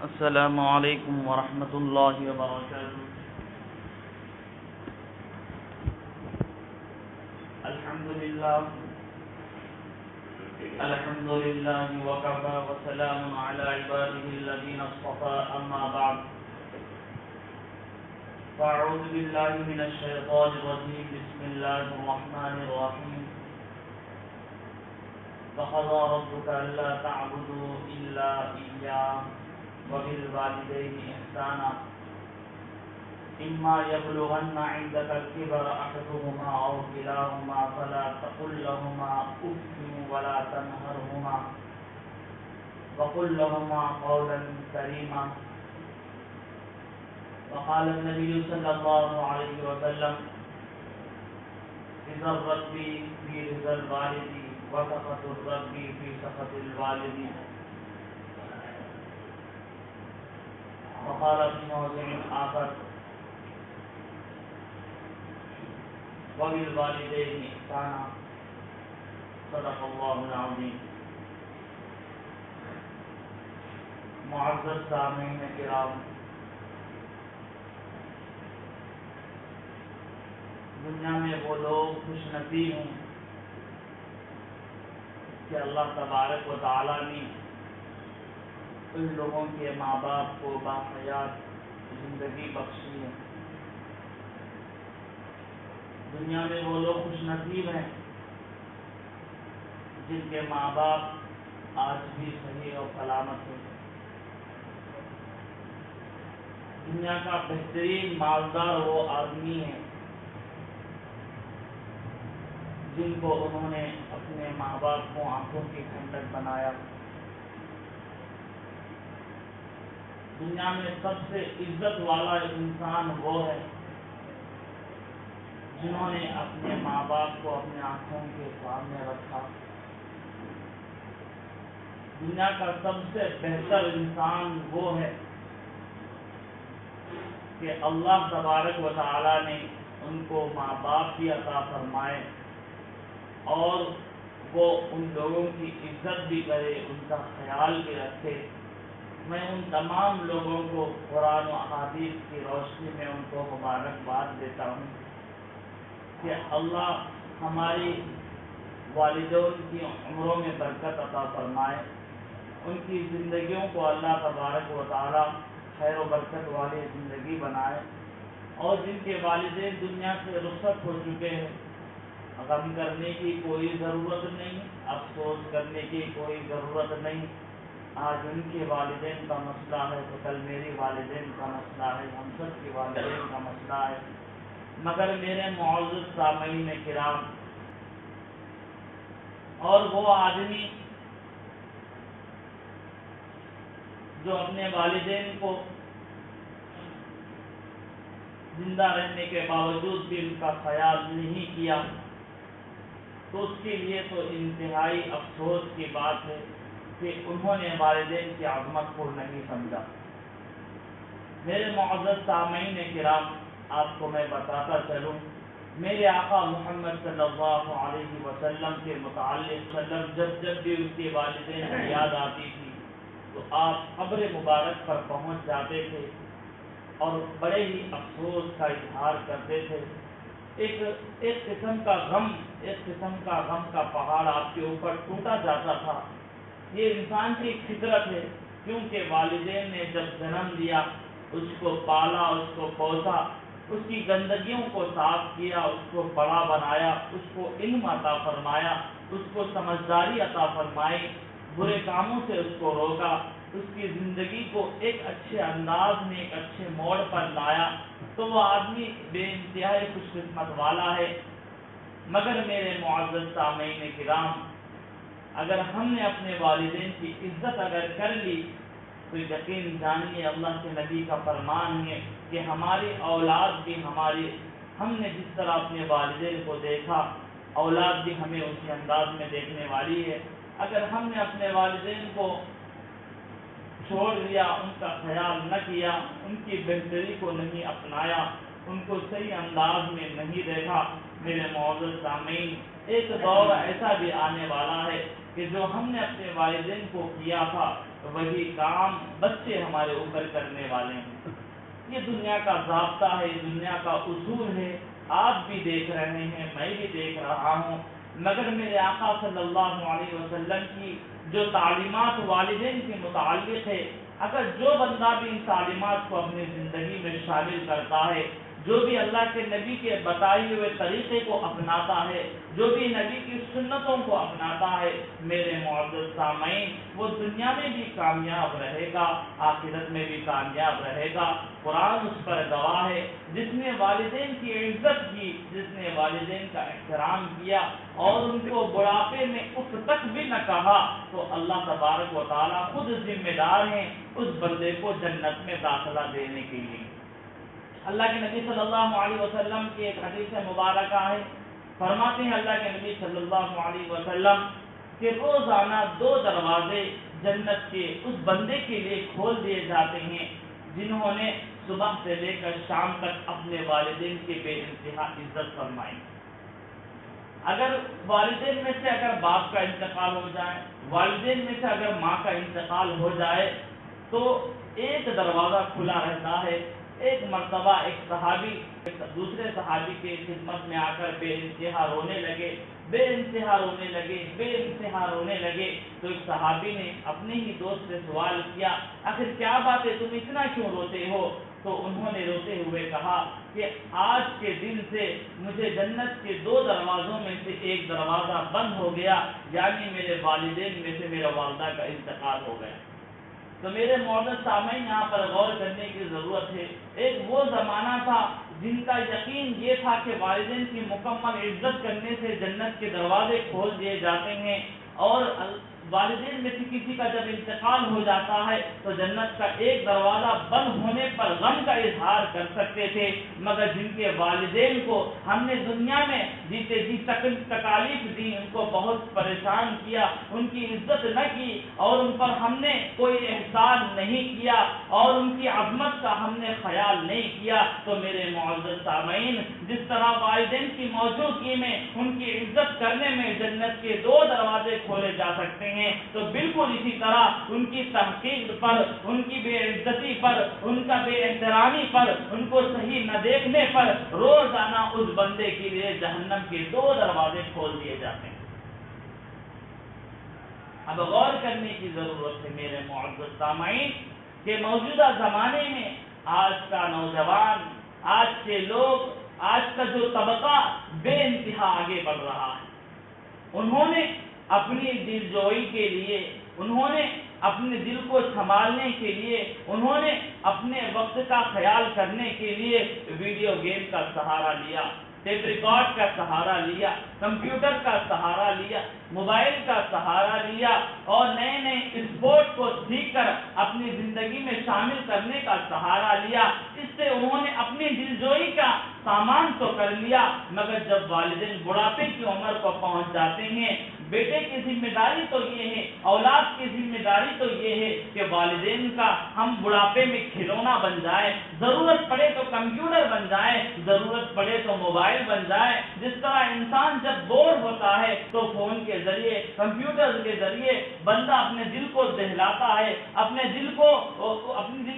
السلام علیکم ورحمۃ اللہ وبرکاتہ۔ الحمد للہ وکفى وسلام علی عباده الذین اصطفى، اما بعد فاعوذ باللہ من الشیطان الرجیم، بسم اللہ الرحمن الرحیم۔ وقضى ربك الا تعبدوا الا اياه وبالوالدين إحسانا إما يبلغن عندك الكبر أحدهما أو كلاهما فلا تقل لهما أف ولا تنهرهما وقل لهما قولا كريما۔ وقال النبي صلى الله عليه وسلم: رضا الرب في رضا الوالد وسخط الرب في سخط الوالد۔ وقال في موضع آخر: وبالوالدين إحسانا۔ صدق اللہ العظیم۔ معزز سامعین کرام، دنیا میں وہ لوگ خوش نصیب ہوں کہ اللہ تبارک و تعالی نے ان لوگوں کے ماں باپ کو باحیات زندگی بخشی ہے۔ دنیا میں وہ لوگ خوش نصیب ہیں جن کے ماں باپ آج بھی صحیح اور سلامت ہیں۔ دنیا کا بہترین مالدار وہ آدمی ہے جن کو انہوں نے اپنے ماں باپ کو آنکھوں کی ٹھنڈک بنایا۔ دنیا میں سب سے عزت والا انسان وہ ہے جنہوں نے اپنے ماں باپ کو اپنے آنکھوں کے سامنے رکھا۔ دنیا کا سب سے بہتر انسان وہ ہے کہ اللہ تبارک و تعالی نے ان کو ماں باپ بھی عطا فرمائے اور وہ ان لوگوں کی عزت بھی کرے، ان کا خیال بھی رکھے۔ میں ان تمام لوگوں کو قرآن و احادیث کی روشنی میں ان کو مبارکباد دیتا ہوں کہ اللہ ہماری والدین کی عمروں میں برکت عطا فرمائے، ان کی زندگیوں کو اللہ تبارک و تعالی خیر و برکت والی زندگی بنائے، اور جن کے والدین دنیا سے رخصت ہو چکے ہیں غم کرنے کی کوئی ضرورت نہیں، افسوس کرنے کی کوئی ضرورت نہیں۔ آج ان کے والدین کا مسئلہ ہے تو کل میری والدین کا مسئلہ ہے، ہم سب کے والدین کا مسئلہ ہے۔ مگر میرے معزز سامعین کرام، اور وہ آدمی جو اپنے والدین کو زندہ رہنے کے باوجود بھی ان کا خیال نہیں کیا، تو اس کے لیے تو انتہائی افسوس کی بات ہے کہ انہوں نے والدین کی عظمت کو نہیں سمجھا۔ میرے معزز سامعین کرام، آپ کو میں بتاتا چلوں، میرے آقا محمد صلی اللہ علیہ وسلم کے متعلق جب بھی ان کے والدین کی یاد آتی تھی تو آپ قبر مبارک پر پہنچ جاتے تھے اور بڑے ہی افسوس کا اظہار کرتے تھے۔ ایک قسم کا غم کا پہاڑ آپ کے اوپر ٹوٹا جاتا تھا۔ یہ انسان کی فطرت ہے، کیونکہ والدین نے جب جنم لیا، اس کو پالا، اس کو پوسا، اس کی گندگیوں کو صاف کیا، اس کو بڑا بنایا، اس کو علم عطا فرمایا، اس کو سمجھداری عطا فرمائی، برے کاموں سے اس کو روکا، اس کی زندگی کو ایک اچھے انداز میں ایک اچھے موڑ پر لایا، تو وہ آدمی بے انتہائی خوش قسمت والا ہے۔ مگر میرے معزز سامعین کرام، اگر ہم نے اپنے والدین کی عزت اگر کر لی تو یقین جانیے اللہ کے نبی کا فرمان ہے کہ ہماری اولاد بھی ہم نے جس طرح اپنے والدین کو دیکھا، اولاد بھی ہمیں اسی انداز میں دیکھنے والی ہے۔ اگر ہم نے اپنے والدین کو چھوڑ دیا، ان کا خیال نہ کیا، ان کی بہتری کو نہیں اپنایا، ان کو صحیح انداز میں نہیں دیکھا، میرے معزز سامعین، ایک دور ایسا بھی آنے والا ہے کہ جو ہم نے اپنے والدین کو کیا تھا وہی کام بچے ہمارے اوپر کرنے والے ہیں۔ یہ دنیا کا ضابطہ ہے، یہ دنیا کا اصول ہے، آپ بھی دیکھ رہے ہیں، میں بھی دیکھ رہا ہوں، مگر میرے آقا صلی اللہ علیہ وسلم کی جو تعلیمات والدین کے متعلق ہے، اگر جو بندہ بھی ان تعلیمات کو اپنی زندگی میں شامل کرتا ہے، جو بھی اللہ کے نبی کے بتائے ہوئے طریقے کو اپناتا ہے، جو بھی نبی کی سنتوں کو اپناتا ہے، میرے معزز سامعین، وہ دنیا میں بھی کامیاب رہے گا، آخرت میں بھی کامیاب رہے گا۔ قرآن اس پر گواہ ہے، جس نے والدین کی عزت کی، جس نے والدین کا احترام کیا اور ان کو بڑھاپے میں اف تک بھی نہ کہا، تو اللہ تبارک و تعالیٰ خود ذمہ دار ہیں اس بندے کو جنت میں داخلہ دینے کے لیے۔ اللہ کے نبی صلی اللہ علیہ وسلم کی ایک حدیث مبارکہ ہے، فرماتے ہیں اللہ کے نبی صلی اللہ علیہ وسلم کہ روزانہ 2 دروازے جنت کے اس بندے کے لیے کھول دیے جاتے ہیں جنہوں نے صبح سے لے کر شام تک اپنے والدین کی بے انتہا عزت فرمائی۔ اگر والدین میں سے اگر باپ کا انتقال ہو جائے، والدین میں سے اگر ماں کا انتقال ہو جائے، تو ایک دروازہ کھلا رہتا ہے۔ ایک مرتبہ ایک صحابی دوسرے صحابی کے خدمت میں آ کر بے انتہا رونے لگے، بے انتہا رونے لگے، بے انتہا رونے لگے، تو ایک صحابی نے اپنے ہی دوست سے سوال کیا، آخر کیا بات ہے، تم اتنا کیوں روتے ہو؟ تو انہوں نے روتے ہوئے کہا کہ آج کے دن سے مجھے جنت کے 2 دروازوں میں سے ایک دروازہ بند ہو گیا، یعنی میرے والدین میں سے میرا والدہ کا انتقال ہو گیا۔ تو میرے معزز سامعین، یہاں پر غور کرنے کی ضرورت ہے۔ ایک وہ زمانہ تھا جن کا یقین یہ تھا کہ والدین کی مکمل عزت کرنے سے جنت کے دروازے کھول دیے جاتے ہیں، اور والدین میں سے کسی کا جب انتقال ہو جاتا ہے تو جنت کا ایک دروازہ بند ہونے پر غم کا اظہار کر سکتے تھے، مگر جن کے والدین کو ہم نے دنیا میں جیتے جی تکالیف دی، ان کو بہت پریشان کیا، ان کی عزت نہ کی اور ان پر ہم نے کوئی احسان نہیں کیا اور ان کی عظمت کا ہم نے خیال نہیں کیا، تو میرے معزز سامعین، جس طرح والدین کی موجودگی میں ان کی عزت کرنے میں جنت کے 2 دروازے کھولے جا سکتے ہیں، تو بالکل اسی طرح ان کی تحقیر پر، ان کی بے عزتی پر، ان کا بے احترامی پر، ان کو صحیح نہ دیکھنے پر روزانہ اس بندے کے لیے جہنم کے 2 دروازے کھول دیے جاتے ہیں۔ اب غور کرنے کی ضرورت ہے میرے معزز سامعین کہ موجودہ زمانے میں آج کا نوجوان، آج کے لوگ، آج کا جو طبقہ بے انتہا آگے بڑھ رہا ہے، انہوں نے اپنی دل جوئی کے لیے، انہوں نے اپنے دل کو سنبھالنے کے لیے، انہوں نے اپنے وقت کا خیال کرنے کے لیے ویڈیو گیم کا سہارا لیا، ٹیپ ریکارڈ کا سہارا لیا، کمپیوٹر کا سہارا لیا، موبائل کا سہارا لیا اور نئے نئے اسپورٹ کو سیکھ کر اپنی زندگی میں شامل کرنے کا سہارا لیا۔ اس سے انہوں نے اپنی دلجوئی کا سامان تو کر لیا، مگر جب والدین بڑھاپے کی عمر کو پہنچ جاتے ہیں، بیٹے کی ذمہ داری تو یہ ہے، اولاد کی ذمہ داری تو یہ ہے کہ والدین کا ہم بڑھاپے میں کھلونا بن جائے، ضرورت پڑے تو کمپیوٹر بن جائے، ضرورت پڑے تو موبائل بن جائے۔ جس طرح انسان جب بور ہوتا ہے تو فون کے ذریعے، کمپیوٹر کے ذریعے بندہ اپنے دل کو دہلاتا ہے، اپنے دل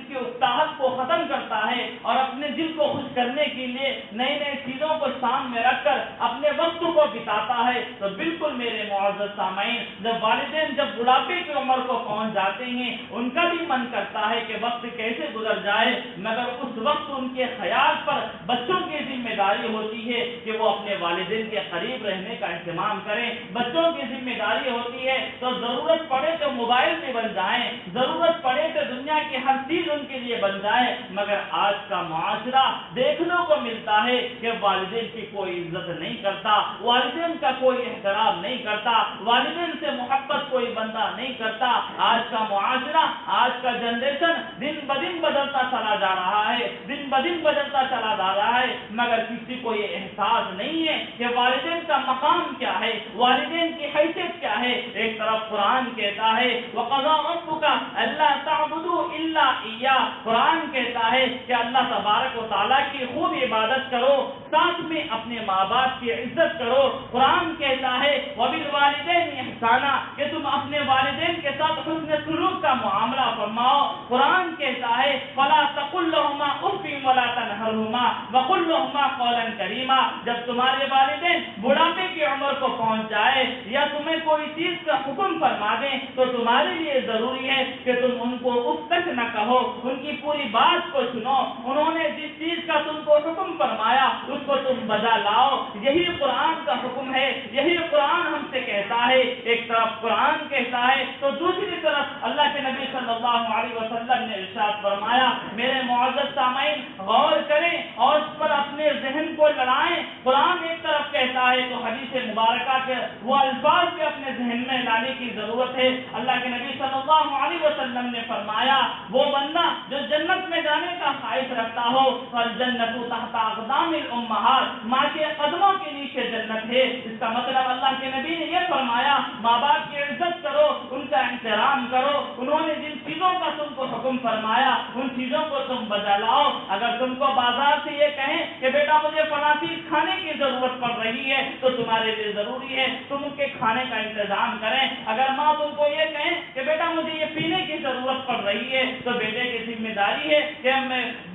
کی اکتاہٹ کو ختم کرتا ہے اور اپنے دل کو خوش کرنے کے لیے نئے نئے چیزوں کو سامنے رکھ کر اپنے وقت کو بتاتا ہے۔ تو بالکل میرے معزز سامعین، جب والدین جب بڑھاپے کی عمر کو پہنچ جاتے ہیں، ان کا بھی من کرتا ہے کہ وقت کیسے گزر جائے، مگر اس وقت ان کے خیال پر بچوں کی ذمہ داری ہوتی ہے کہ وہ اپنے والدین کے قریب رہنے کا اہتمام کریں۔ بچوں کی ذمہ داری ہوتی ہے تو ضرورت پڑے تو موبائل میں بن جائیں، ضرورت پڑے تو دنیا کی ہر چیز ان کے لیے بن جائے، مگر آج کا معاشرہ دیکھنے کو ملتا ہے کہ والدین کی کوئی عزت نہیں کرتا، والدین کا کوئی احترام نہیں کرتا، والدین سے محبت کوئی بندہ نہیں کرتا۔ آج کا معاشرہ، آج کا جنریشن دن بدن بدلتا چلا جا رہا ہے، دن بدن بدلتا چلا جا رہا ہے، مگر کسی کو یہ احساس نہیں ہے کہ والدین کا مقام کیا ہے، والدین کی حیثیت کیا ہے۔ ایک طرف قرآن کہتا ہے وَقَضَىٰ رَبُّكَ أَلَّا تَعْبُدُوا إِلَّا اللہ ایہ، قرآن کہتا ہے کہ اللہ تبارک و تعالیٰ کی خوب عبادت کرو، ساتھ میں اپنے ماں باپ کی عزت کرو۔ قرآن کہتا ہے وَبِالْوَالِدَيْنِ إِحْسَانًا، کہ تم اپنے والدین کے ساتھ حسن سلوک کا معاملہ فرماؤ۔ قرآن کہتا ہے فَلَا تَقُل لَّهُمَا أُفٍّ وَلَا تَنْهَرْهُمَا وَقُل لَّهُمَا قَوْلًا كَرِيمًا، جب تمہارے والدین بڑھاپے کی عمر کو پہنچ جائے یا تمہیں کوئی چیز کا حکم فرما دیں تو تمہارے لیے ضروری ہے کہ تم ان کو اف تک نہ کہو، ان کی پوری بات کو سنو، انہوں نے جس چیز کا تم کو حکم فرمایا اس کو تم بجا لاؤ۔ یہی قرآن کا حکم ہے، یہی قرآن ہم سے کہتا ہے۔ ایک طرف قرآن کہتا ہے تو دوسری طرف اللہ کے نبی صلی اللہ علیہ وسلم نے ارشاد فرمایا۔ میرے معزز سامعین، غور کریں اور اس پر اپنے ذہن کو لڑائیں۔ قرآن ایک طرف کہتا ہے تو حدیث مبارکہ کے وہ الفاظ بھی اپنے ذہن میں لانے کی ضرورت ہے۔ اللہ کے نبی صلی اللہ علیہ وسلم نے فرمایا وہ بندہ جو جنت میں جانے کا خواہش رکھتا ہو فالجنت تحت اقدام الامہات، ماں کے قدموں کے نیچے جنت ہے۔ اس کا مطلب اللہ کے نبی نے یہ فرمایا ماں باپ کی عزت کرو، ان کا احترام کرو، انہوں نے جن چیزوں کا تم کو حکم فرمایا ان چیزوں کو تم بجا لاؤ۔ اگر تم کو بازار سے یہ کہیں کہ بیٹا مجھے فلاں چیز کھانے کی ضرورت پڑ رہی ہے تو تمہارے لیے ضروری ہے تم ان کے کھانے کا انتظام کریں۔ اگر ماں تم کو یہ کہیں کہ بیٹا مجھے یہ پینے کی ضرورت پڑ رہی ہے تو بیٹے کی ذمہ داری ہے کہ ہم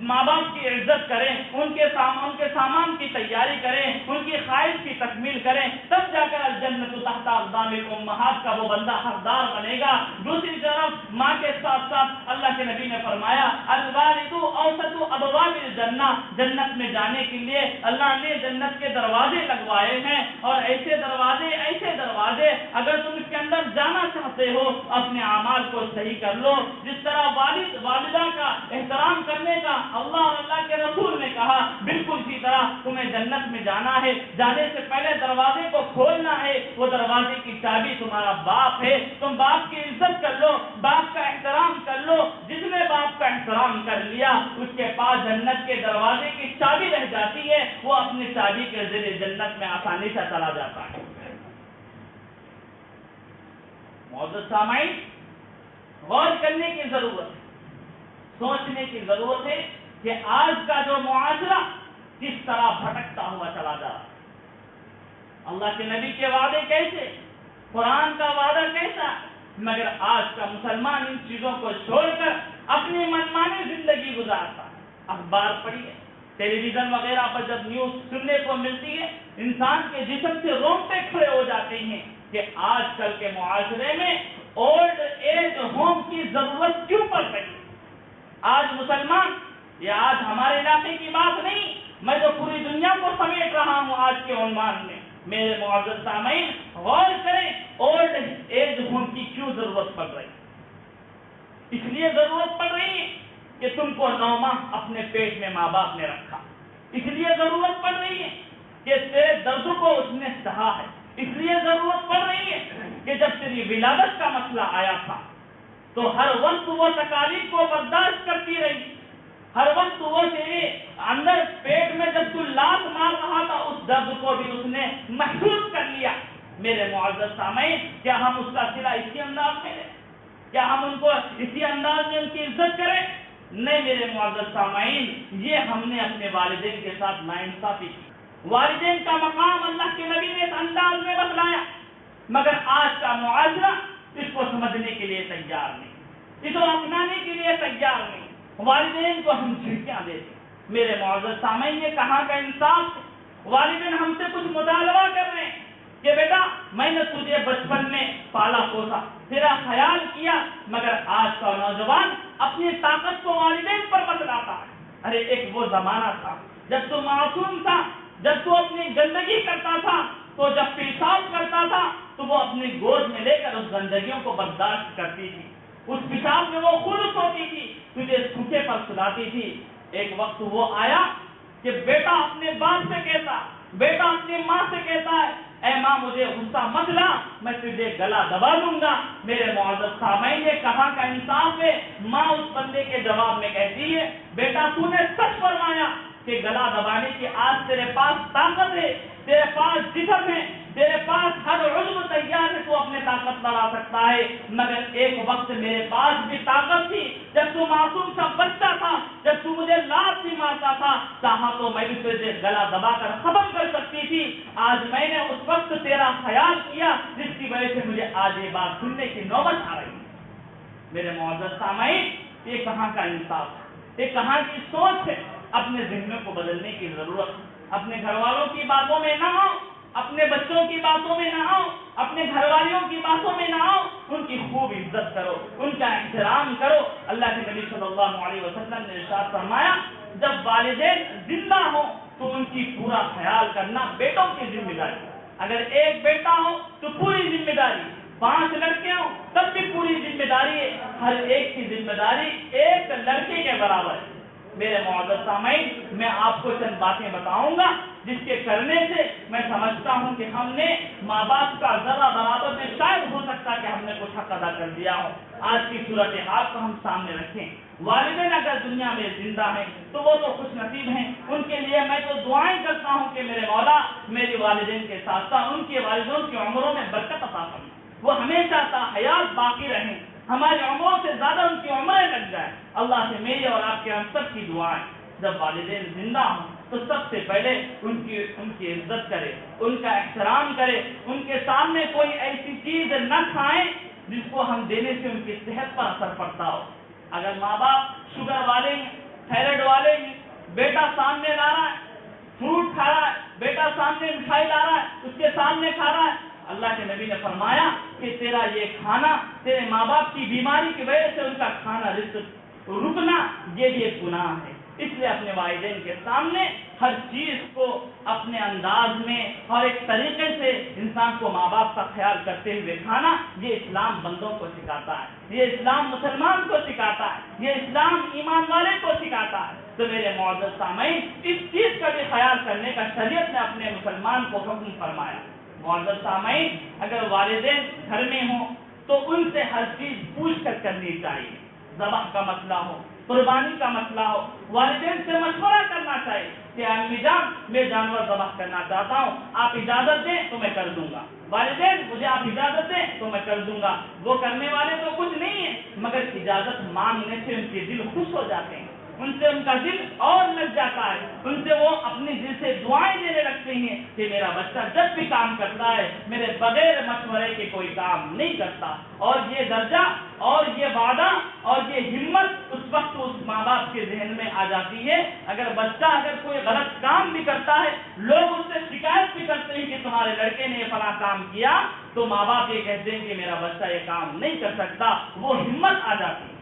ماں باپ کی عزت کریں، ان کے سامان کی تیاری کریں، ان کی خواہش کی تکمیل کریں، تب جا کر الجنت تحت اقدام الامہات کا وہ بندہ حقدار بنے گا۔ دوسری طرف ماں کے ساتھ ساتھ اللہ کے نبی نے فرمایا الوالد اوسط ابواب الجنہ، جنت میں جانے کے لیے اللہ نے جنت کے دروازے لگوائے ہیں، اور ایسے دروازے اگر تم اس کے اندر جانا چاہتے ہو اپنے اعمال کو صحیح کر لو۔ جس طرح والد والدہ کا احترام کرنے کا اللہ اور اللہ کے رسول نے کہا، بالکل اسی طرح تمہیں جنت میں جانا ہے، جانے سے پہلے دروازے کو کھولنا ہے، وہ دروازے کی چابی تمہارا باپ ہے۔ تم باپ کی عزت کر لو، باپ کا احترام کر لو۔ جس نے باپ کا احترام کر لیا اس کے پاس جنت کے دروازے کی چابی رہ جاتی ہے، وہ اپنی چابی کے ذریعے جنت میں آسانی سے چلا جاتا ہے۔ معزز سامعین، غور کرنے کی ضرورت ہے، سوچنے کی ضرورت ہے کہ آج کا جو معاشرہ کس طرح بھٹکتا ہوا چلا جا رہا ہے۔ اللہ کے نبی کے وعدے کیسے، قرآن کا وعدہ کیسا، مگر آج کا مسلمان ان چیزوں کو چھوڑ کر اپنی منمانی زندگی گزارتا ہے۔ اخبار پڑھیے، ٹیلی ویژن وغیرہ پر جب نیوز سننے کو ملتی ہے انسان کے جسم سے رونگٹے کھڑے ہو جاتے ہیں کہ آج کل کے معاشرے میں اولڈ ایج ہوم کی ضرورت کیوں پڑ رہی ہے۔ آج مسلمان، یہ آج ہمارے علاقے کی بات نہیں، میں تو پوری دنیا کو سمیٹ رہا ہوں آج کے عنوان میں۔ میرے معزز سامعین، غور کریں اولڈ ایج ہوم کی کیوں ضرورت پڑ رہی ہے۔ اس لیے ضرورت پڑ رہی ہے کہ تم کو 9 ماہ اپنے پیٹ میں ماں باپ نے رکھا، اس لیے ضرورت پڑ رہی ہے کہ تیرے درد کو اس نے سہا ہے، اس لیے ضرورت پڑ رہی ہے کہ جب تیری ولادت کا مسئلہ آیا تھا تو ہر وقت وہ تکالیف کو برداشت کرتی رہی، ہر وقت وہ تیرے اندر پیٹ میں جب تو لات مار رہا تھا اس درد کو بھی اس نے محسوس کر لیا۔ میرے معزز سامعین، کیا ہم اس کا صلہ اسی انداز میں لیں؟ کیا ہم ان کو اسی انداز میں ان کی عزت کریں؟ نہیں میرے معزز سامعین، یہ ہم نے اپنے والدین کے ساتھ ناانصافی کی۔ والدین کا مقام اللہ کے نبی نے اس انداز میں بتلایا، مگر آج کا معاشرہ اس کو سمجھنے کے لیے تیار نہیں، اس کو اپنانے کے لیے تیار نہیں۔ والدین کو ہم جھٹکیاں دیتے۔ میرے معزز سامعین، یہ کہاں کا انصاف ہے؟ والدین ہم سے کچھ مطالبہ کر رہے ہیں کہ بیٹا میں نے تجھے بچپن میں پالا پوسا، تیرا خیال کیا، مگر آج کا نوجوان اپنی طاقت کو والدین پر بتلاتا ہے۔ ارے ایک وہ زمانہ تھا جب تو معصوم تھا، جب تو اپنی گندگی کرتا تھا تو جب پیشاب کرتا تھا تو وہ اپنی گود میں لے کر اس گندگیوں کو برداشت کرتی تھی، اس پیشاب میں وہ خود سوتی تھی، تجھے سوکھے پر سلاتی تھی۔ ایک وقت وہ آیا کہ بیٹا اپنے باپ سے کہتا، بیٹا اپنی ماں سے کہتا ہے اے ماں مجھے غصہ مت لا، میں تجھے گلا دبا دوں گا۔ میرے معزز سامعین، یہ کہاں کا انصاف ہے؟ ماں اس بندے کے جواب میں کہتی ہے بیٹا تو نے سچ فرمایا کہ گلا دبانے کی آج تیرے پاس طاقت ہے، تیرے پاس جسم ہے، تیرے پاس ہر عضو تیار ہے، تو اپنے طاقت لڑا سکتا ہے، مگر ایک وقت میرے پاس بھی طاقت تھی جب تو تو معصوم سا بچہ تھا، جب تو مجھے لات بھی مارتا تھا چاہا تو میں بھی تجھے گلا دبا کر ختم کر سکتی تھی، آج میں نے اس وقت تیرا خیال کیا جس کی وجہ سے مجھے آج یہ بات سننے کی نوبت آ رہی ہے۔ میرے معزز سامعین، یہ کہاں کا انصاف ہے، یہ کہاں کی سوچ ہے؟ اپنے ذہنوں کو بدلنے کی ضرورت ہے۔ اپنے گھر والوں کی باتوں میں نہ آؤ، اپنے بچوں کی باتوں میں نہ آؤ، اپنے گھر والیوں کی باتوں میں نہ آؤ، ان کی خوب عزت کرو، ان کا احترام کرو۔ اللہ کے نبی صلی اللہ علیہ وسلم نے ارشاد فرمایا، جب والدین زندہ ہوں تو ان کی پورا خیال کرنا بیٹوں کی ذمہ داری، اگر ایک بیٹا ہو تو پوری ذمہ داری، 5 لڑکے ہوں تب بھی پوری ذمہ داری ہے، ہر ایک کی ذمہ داری ایک لڑکے کے برابر ہے۔ میرے معزز سامعین، میں آپ کو چند باتیں بتاؤں گا جس کے کرنے سے میں سمجھتا ہوں کہ ہم نے ماں باپ کا ذرا برابر میں شاید ہو سکتا کہ ہم نے کچھ حق ادا کر دیا ہو۔ آج کی صورتحال کو ہم سامنے رکھیں۔ والدین اگر دنیا میں زندہ ہیں تو وہ تو خوش نصیب ہیں، ان کے لیے میں تو دعائیں کرتا ہوں کہ میرے مولا میری والدین کے ساتھ ساتھ ان کے والدوں کی عمروں میں برکت عطا فرمائے، وہ ہمیشہ تا حیات باقی رہیں، ہماری عمروں سے زیادہ ان کی عمریں لگ جائیں۔ اللہ سے میری اور آپ کے ہم سب کی دعائیں، جب والدین زندہ ہوں تو سب سے پہلے ان کی عزت کرے، ان کا احترام کرے، ان کے سامنے کوئی ایسی چیز نہ کھائیں جس کو ہم دینے سے ان کی صحت پر اثر پڑتا ہو۔ اگر ماں باپ شوگر والے ہیں، تھائرائڈ والے ہیں، بیٹا سامنے لا رہا ہے، فروٹ کھا رہا ہے، بیٹا سامنے مٹھائی لا رہا ہے، اس کے سامنے کھا رہا ہے، اللہ کے نبی نے فرمایا کہ تیرا یہ کھانا تیرے ماں باپ کی بیماری کی وجہ سے ان کا کھانا رزق رکنا یہ بھی ایک گناہ ہے۔ اس لیے اپنے والدین کے سامنے ہر چیز کو اپنے انداز میں اور ایک طریقے سے انسان کو ماں باپ کا خیال کرتے ہوئے کھانا، یہ اسلام بندوں کو سکھاتا ہے، یہ اسلام مسلمان کو سکھاتا ہے، یہ اسلام ایمان والے کو سکھاتا ہے۔ تو میرے معزز سامعین، اس چیز کا بھی خیال کرنے کا شریعت نے اپنے مسلمان کو حکم فرمایا۔ معزز سامعین، اگر والدین گھر میں ہوں تو ان سے ہر چیز پوچھ کر کرنی چاہیے۔ ذبح کا مسئلہ ہو، قربانی کا مسئلہ ہو، والدین سے مشورہ کرنا چاہیے کہ امی جان میں جانور ذبح کرنا چاہتا ہوں، آپ اجازت دیں تو میں کر دوں گا، والدین مجھے آپ اجازت دیں تو میں کر دوں گا۔ وہ کرنے والے تو کچھ نہیں ہیں مگر اجازت مانگنے سے ان کے دل خوش ہو جاتے ہیں، ان سے ان کا دل اور لگ جاتا ہے، ان سے وہ اپنی دل سے دعائیں دینے لگتے ہیں کہ میرا بچہ جب بھی کام کرتا ہے میرے بغیر مشورے کے کوئی کام نہیں کرتا۔ اور یہ درجہ اور یہ وعدہ اور یہ ہمت اس وقت اس ماں باپ کے ذہن میں آ جاتی ہے، اگر بچہ اگر کوئی غلط کام بھی کرتا ہے، لوگ اس سے شکایت بھی کرتے ہیں کہ تمہارے لڑکے نے یہ فلاں کام کیا، تو ماں باپ یہ کہتے ہیں کہ میرا بچہ یہ کام نہیں کر سکتا، وہ ہمت آ جاتی ہے۔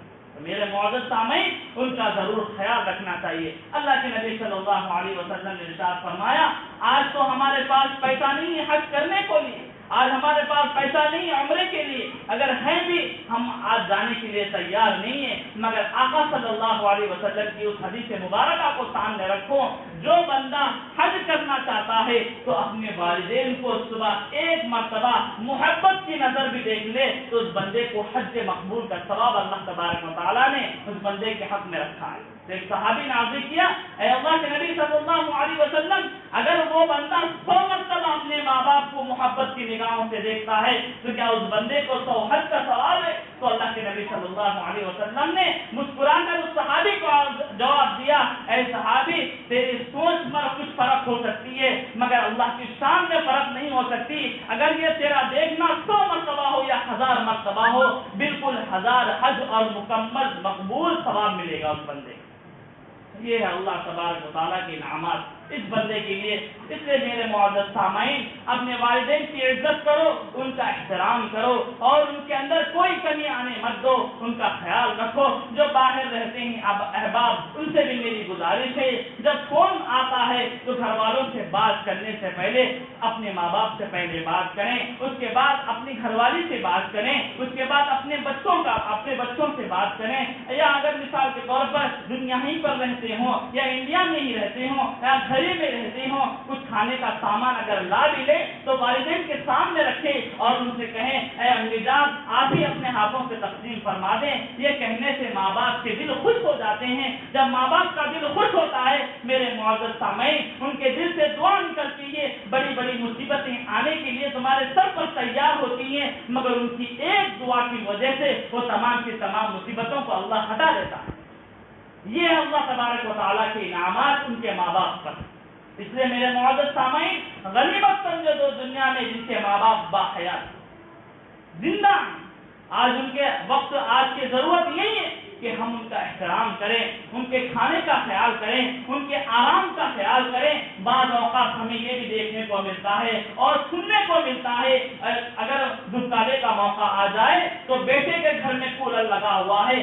میرے معزز سامعین، ان کا ضرور خیال رکھنا چاہیے۔ اللہ کے نبی صلی اللہ علیہ وسلم نے ارشاد فرمایا، آج تو ہمارے پاس پیسہ نہیں ہے حج کرنے کو لیے، آج ہمارے پاس پیسہ نہیں ہے عمرے کے لیے، اگر ہے بھی ہم آج جانے کے لیے تیار نہیں ہیں، مگر آقا صلی اللہ علیہ وسلم کی اس حدیث مبارکہ کو سامنے رکھو، جو بندہ حج کرنا چاہتا ہے تو اپنے والدین کو صبح ایک مرتبہ محبت کی نظر بھی دیکھ لے تو اس بندے کو حج مقبول کا ثواب اللہ تبارک و تعالیٰ نے اس بندے کے حق میں رکھا ہے۔ ایک صحابی نے عرض کیا، اے اللہ کے نبی صلی اللہ علیہ وسلم، اگر وہ بندہ 100 مرتبہ اپنے ماں باپ کو محبت کی نگاہوں سے دیکھتا ہے تو کیا اس بندے کو 100 حج کا ثواب ہے؟ تو اللہ کے نبی صلی اللہ علیہ وسلم نے مسکرا کر اس صحابی کو جواب دیا، اے صحابی، تیری سوچ میں کچھ فرق ہو سکتی ہے مگر اللہ کی شان میں فرق نہیں ہو سکتی، اگر یہ تیرا دیکھنا 100 مرتبہ ہو یا 1000 مرتبہ ہو، بالکل 1000 حج اور مکمل مقبول ثواب ملے گا اس بندے کو۔ یہ ہے اللہ تبارک و تعالیٰ کی انعامات اس بندے کے لیے۔ اس لیے میرے معزز سامعین، اپنے والدین کی عزت کرو، ان کا احترام کرو اور ان کے اندر کوئی کمی آنے مت دو، ان کا خیال رکھو۔ جو باہر رہتے ہیں احباب، ان سے بھی میری گزارش ہے، جب فون آتا ہے تو گھر والوں سے بات کرنے سے پہلے اپنے ماں باپ سے پہلے بات کریں، اس کے بعد اپنی گھر والی سے بات کریں، اس کے بعد اپنے بچوں سے بات کریں، یا اگر مثال کے طور پر دنیا ہی پر رہتے ہوں یا انڈیا میں ہی رہتے ہوں یا گھر میں رہتے ہوں، کچھ کھانے کا سامان اگر لا بھی لے تو والدین کے سامنے رکھیں اور ان سے کہیں، اے امی جان آپ ہی اپنے ہاتھوں سے تقسیم فرما دیں۔ یہ کہنے سے ماں باپ کے دل خوش ہو جاتے ہیں۔ جب ماں باپ کا دل خوش ہوتا ہے میرے معزز سامعین، ان کے دل سے دعا نکلتی ہے، بڑی بڑی مصیبتیں آنے کے لیے تمہارے سر پر تیار ہوتی ہیں، مگر ان کی ایک دعا کی وجہ سے وہ تمام کی تمام مصیبتوں کو اللہ ہٹا دیتا ہے۔ یہ اللہ تبارک و تعالیٰ کے انعامات ان کے ماں باپ پر. اس لیے میرے معزز سامعین، غنیمت سمجھو تو دنیا میں جن کے ماں باپ باحیات زندہ ہیں. آج ان کے وقت، آج کی ضرورت یہی ہے کہ ہم ان کا احترام کریں، ان کے کھانے کا خیال کریں، ان کے آرام کا خیال کریں. بعض اوقات ہمیں یہ بھی دیکھنے کو ملتا ہے اور سننے کو ملتا ہے، اگر دھکانے کا موقع آ جائے تو بیٹے کے گھر میں کولر لگا ہوا ہے،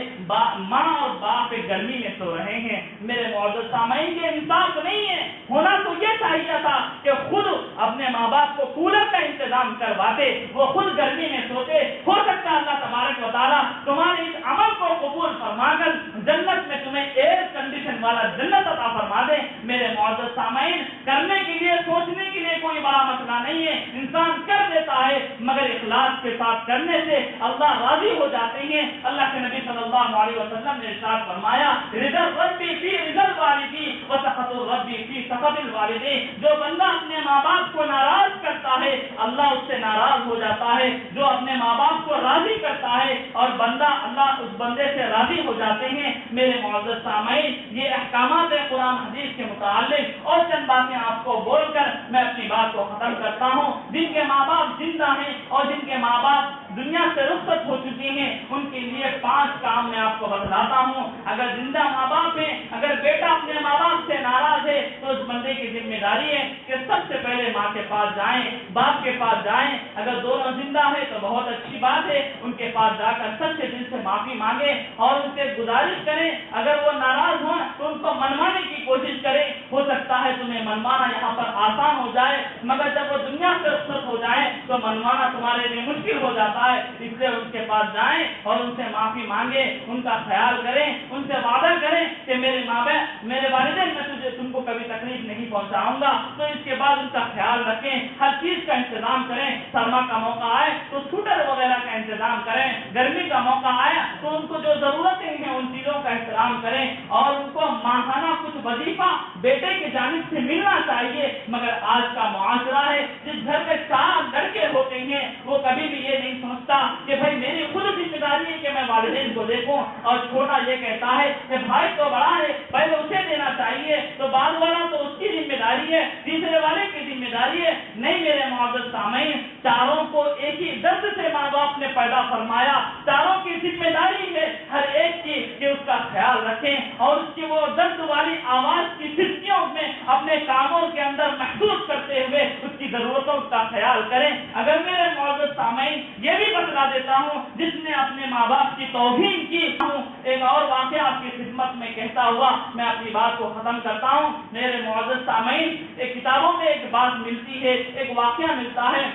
ماں اور باپ گرمی میں سو رہے ہیں. میرے معزز سامعین، یہ انصاف نہیں ہے. ہونا تو یہ چاہیے تھا کہ خود اپنے ماں باپ کو کولر کا انتظام کرواتے، وہ خود گرمی میں سوتے. ہو سکتا ہے اللہ تبارک و تعالیٰ تمہارے اس عمل کو قبول فرما کر جنت میں تمہیں ایئر کنڈیشن والا جنت عطا فرما دے. میرے معزز سامعین، کرنے کے لیے، سوچنے کے لیے کوئی بڑا مسئلہ نہیں ہے. انسان کر دیتا ہے مگر اخلاص کے ساتھ کرنے سے اللہ راضی ہو جاتے ہیں. اللہ کے نبی صلی اللہ علیہ وسلم نے ارشاد فرمایا، رضا ربی فی رضا الوالدی وسخط ربی فی سخط الوالدی. جو بندہ اپنے ماں باپ کو ناراض کرتا ہے اللہ اس سے ناراض ہو جاتا ہے. جو اپنے ماں باپ کو راضی کرتا ہے اور بندہ، اللہ اس بندے سے راضی ہو جاتے ہیں. میرے معزز سامعین، یہ احکامات قرآن حدیث کے متعلق اور چند باتیں آپ کو بول کر میں اپنی بات کو ختم کرتا ہوں. جن کے ماں باپ زندہ ہیں اور جن کے ماں باپ دنیا سے رخصت ہو چکے ہیں، ان کے لیے 5 کام میں آپ کو بتلاتا ہوں. اگر زندہ ماں باپ ہیں، اگر بیٹا اپنے ماں باپ سے ناراض ہے تو اس بندے کی ذمہ داری ہے کہ سب سے پہلے ماں کے پاس جائیں، باپ کے پاس جائیں. اگر دونوں زندہ ہیں تو بہت اچھی بات ہے، ان کے پاس جا کر سب سے دل سے معافی مانگے اور ان سے گزارش کریں. اگر وہ ناراض ہوں تو ان کو منوانے کی کوشش کریں. ہو سکتا ہے تمہیں منوانا یہاں پر آسان ہو جائے، مگر جب وہ دنیا سے رخصت ہو جائیں تو منوانا تمہارے لیے مشکل ہو جاتا ہے. اس لیے ان کے پاس جائیں اور ان سے معافی مانگے، ان کا خیال کریں، ان سے وعدہ کریں کہ میرے ماں باپ، میرے والدین، میں تم کو کبھی تکلیف نہیں پہنچاؤں گا. تو اس کے بعد ان کا خیال رکھیں، ہر چیز کا انتظام کریں. سرما کا موقع آئے تو سوٹر وغیرہ کا انتظام کریں. گرمی کا موقع آیا تو ان کو جو ضرورتیں ہیں ان چیزوں کا احترام کریں اور ان کو ماہانہ کچھ وظیفہ بیٹے کی جانب سے ملنا چاہیے. مگر آج کا معاشرہ ہے، جس گھر میں 4 لڑکے ہوتے ہیں وہ کبھی بھی یہ نہیں سوچتا کہ بھائی میری خود ذمہ داری ہے کہ میں والدین کو دیکھوں، اور چھوٹا یہ کہتا ہے کہ بھائی تو بڑا ہے پہلے اسے دینا چاہیے، تو بعد والا تو اس کی ذمہ داری ہے، تیسرے والے کی ذمہ داری ہے. نہیں میرے معزز سامعین، چاروں کو ایک ہی درد سے ماں باپ نے پیدا فرمایا. چاروں کی ذمہ داری ہے ہر ایک کی کہ اس کا خیال رکھیں اور اس کی وہ درد والی آواز کی سرخیوں میں اپنے کاموں کے اندر محسوس کرتے ہوئے اس کی ضرورتوں کا خیال کریں. اگر میرے معزز سامعین یہ بھی بتلا دیتا ہوں، جس نے اپنے ماں باپ کی توہین کی ہوں، ایک اور واقعہ آپ کی خدمت میں کہتا ہوا میں اپنی بات کو ختم کرتا ہوں. میرے معزز سامعین، ایک کتابوں میں ایک بات ملتی ہے، ایک واقعہ ملتا ہے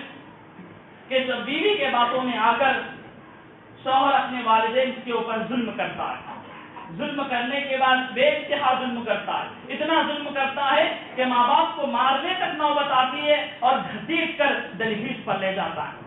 کہ جب بیوی کے باتوں میں آ کر شوہر اپنے والدین کے اوپر ظلم کرتا ہے، ظلم کرنے کے بعد بے انتہا ظلم کرتا ہے، اتنا ظلم کرتا ہے کہ ماں باپ کو مارنے تک نوبت آتی ہے اور گھسیٹ کر دہلیز پر لے جاتا ہے.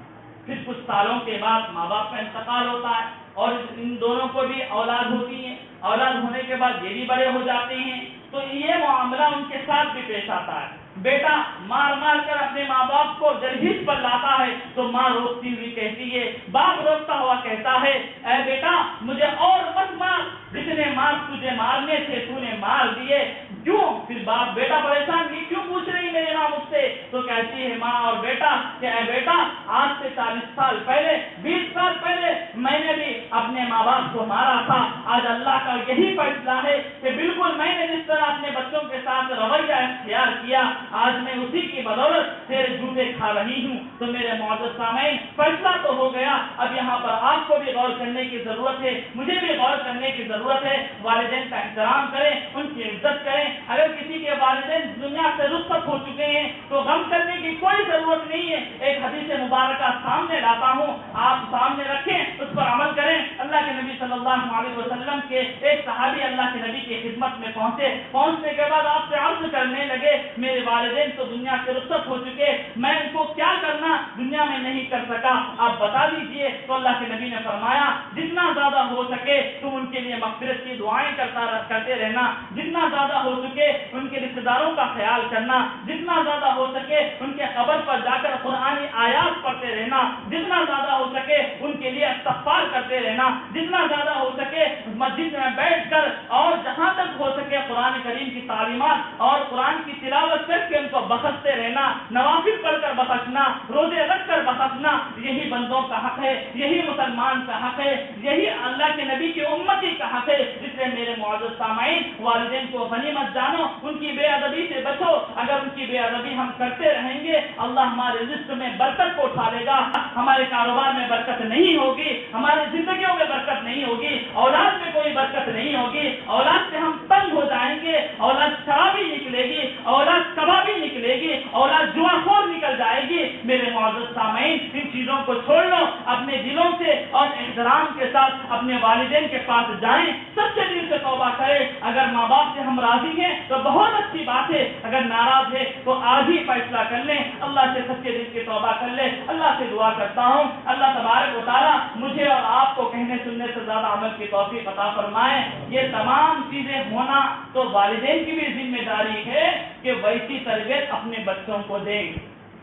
پھر کچھ سالوں کے بعد ماں باپ کا انتقال ہوتا ہے اور ان دونوں کو بھی اولاد ہوتی ہے. اولاد ہونے کے بعد یہ بھی بڑے ہو جاتے ہیں تو یہ معاملہ ان کے ساتھ بھی پیش آتا ہے. بیٹا مار مار کر اپنے ماں باپ کو دہلیز پر لاتا ہے تو ماں روکتی ہوئی کہتی ہے، باپ روکتا ہوا کہتا ہے، اے بیٹا مجھے اور مت مار، جتنے مار تجھے مارنے تھے تو نے مار دیے. کیوں؟ پھر باپ بیٹا پریشان، یہ کیوں پوچھ رہی میرے ماں مجھ سے؟ تو کہتی ہے ماں اور بیٹا کہ اے بیٹا آج سے 40 سال پہلے، 20 سال پہلے میں نے بھی اپنے ماں باپ کو مارا تھا. آج اللہ کا یہی فیصلہ ہے کہ بالکل میں نے جس طرح اپنے بچوں کے ساتھ رویہ اختیار کیا، آج میں اسی کی بدولت تیرے جوتے کھا رہی ہوں. تو میرے معزز سامعین، فیصلہ تو ہو گیا، اب یہاں پر آپ کو بھی غور کرنے کی ضرورت ہے، مجھے بھی غور کرنے کی ضرورت ہے. والدین کا احترام کریں، ان کی عزت کریں. اگر کسی کے والدین دنیا سے رخصت ہو چکے ہیں تو غم کرنے کی کوئی ضرورت نہیں ہے. ایک حدیث مبارکہ سامنے لاتا ہوں، آپ سامنے رکھیں، اس پر عمل کریں. اللہ کے نبی صلی اللہ علیہ وسلم کے ایک صحابی اللہ کے نبی کی خدمت میں پہنچنے کے بعد آپ سے عرض کرنے لگے، میرے والدین تو دنیا سے رخصت ہو چکے، میں ان کو کیا کرنا دنیا میں نہیں کر سکا، آپ بتا دیجئے. تو اللہ کے نبی نے فرمایا جتنا زیادہ ہو سکے تم ان کے لیے مغفرت کی دعائیں کرتے رہنا، جتنا زیادہ ہو سکے ان کے رشتے داروں کا خیال کرنا، جتنا زیادہ ہو سکے ان کے قبر پر جا کر قرآنی آیات پڑھتے رہنا، جتنا زیادہ ہو سکے ان کے لیے استغفار کرتے رہنا، جتنا زیادہ ہو سکے مسجد میں بیٹھ کر اور جہاں تک ہو سکے قرآن کریم کی تعلیمات اور قرآن کی تلاوت کر کے ان کو بخشتے رہنا، نوافل پڑھ کر بخشنا، روزے رکھ کر بخشنا، یہی بندوں کا حق ہے، یہی مسلمان کا حق ہے، یہی اللہ کے نبی کی امتی کا حق ہے۔ اس لیے میرے معزز سامعین، والدین کو غنیمت جانو، ان کی بے ادبی سے بچو۔ اگر ان کی بے ادبی ہم کرتے رہیں گے، اللہ ہمارے رزق میں برکت کو اٹھا لے گا، ہمارے کاروبار میں برکت نہیں ہوگی، ہماری زندگیوں میں برکت نہیں ہوگی، اولاد میں کوئی برکت نہیں ہوگی، اولاد سے ہم تنگ ہو جائیں گے، اولاد شرابی نکلے گی، اولاد کبابی نکلے گی، اولاد جوا خور نکل جائے گی۔ میرے معزز سامعین، ان چیزوں کو چھوڑ لو، اپنے دلوں سے اور احترام کے ساتھ اپنے والدین کے پاس جائیں، سچے دل سے توبہ کریں۔ اگر ماں باپ سے ہم راضی ہیں تو بہت اچھی بات ہے، اگر ناراض ہے تو آج ہی فیصلہ کر لیں، اللہ سے سچے دل کی توبہ کر لیں۔ اللہ سے دعا کرتا ہوں اللہ تبارک و تعالیٰ مجھے اور آپ کو کہنے سننے سے زیادہ عمل کی توفیق عطا فرمائے۔ یہ تمام چیزیں ہونا تو والدین کی بھی ذمہ داری ہے کہ ویسی تربیت اپنے بچوں کو دیں۔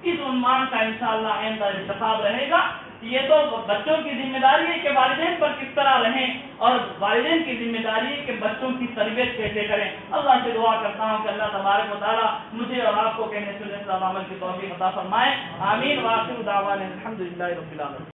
اس عنوان کا انشاءاللہ آئندہ انتخاب رہے گا۔ یہ تو بچوں کی ذمہ داری ہے کہ والدین پر کس طرح رہیں، اور والدین کی ذمہ داری ہے کہ بچوں کی تربیت کیسے کریں۔ اللہ سے دعا کرتا ہوں کہ اللہ تبارک و تعالیٰ مجھے اور آپ کو کہنے سننے سے عمل کی توفیق عطا فرمائے۔ آمین۔ وآخر دعوانا الحمدللہ رب العالمین۔